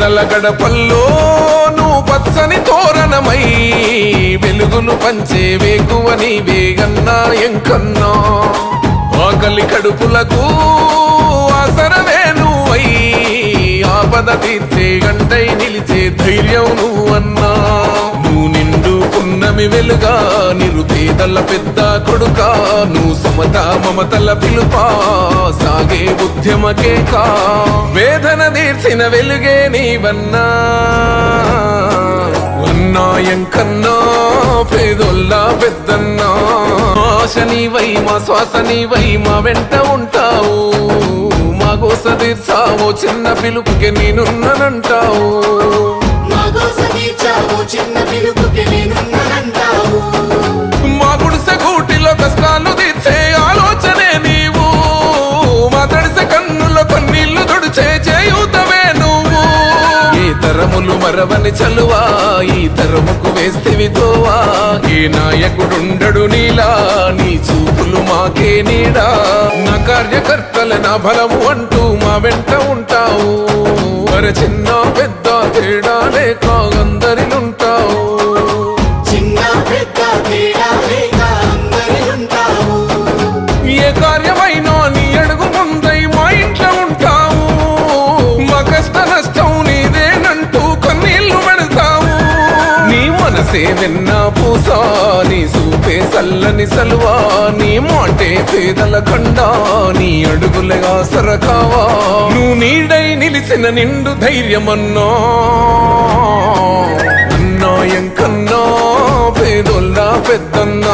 పేదల గడపల్లో నువ్వు పచ్చని తోరణమై వెలుగులు పంచే వేకువ నీవే అన్నా ఎంకన్నా ఆకలి కడుపులకు ఆసరవే నువ్వై ఆపద తీర్చే గంటై నిలిచే ధైర్యం నువ్వన్నా నువ్వు నిండు పున్నమి వెలుగా నిరుపేదల పెద్ద కొడుకా నువ్వు సమత మమతల పిలుపా సాగే ఉద్యమకేకా వేదన తీర్చిన వెలుగే నీవన్నా అన్నాయంకన్నా పేదొల్లా పెద్దన్నా ఆశ నీవై మా శ్వాస నీవై మా వెంట ఉంటావు మా గోస తీర్చావో చిన్న పిలుపుకి నేనున్నానంటావు మా గుడిసె గూటిలో కష్టాలు తీర్చే ఆలోచనే నీవు మా తడిసె కన్నుల కన్నీళ్లు తుడిచే చేయూతవే నువ్వు ఏ తరములు మరవని చలువా ఈ తరముకు వేస్తేవి తోవా ఏ నాయకుడుండడు నీలా నీ చూపులు మాకే నీడా నా కార్యకర్తల నా బలము అంటూ మా వెంట ఉంటావు మరి చిన్న పెద్ద తేడా లేక అందరిలుంటావు ఏ కార్యమైనా నీ అడుగు ముందై మా ఇంట్లో ఉంటావు మా కష్ట నష్టం నీదేనంటూ కన్నీళ్లు పెడతావు నీ మనసే వెన్న పూసా నీ సూపే సల్లని సలువా నీ మాటే పేదల కండా నీ అడుగులగా సరకావా నువ్వు నీడై నిలిచిన నిండు ధైర్యమన్నా అన్నాయంకన్నా పేదొల్లా పెద్దన్నా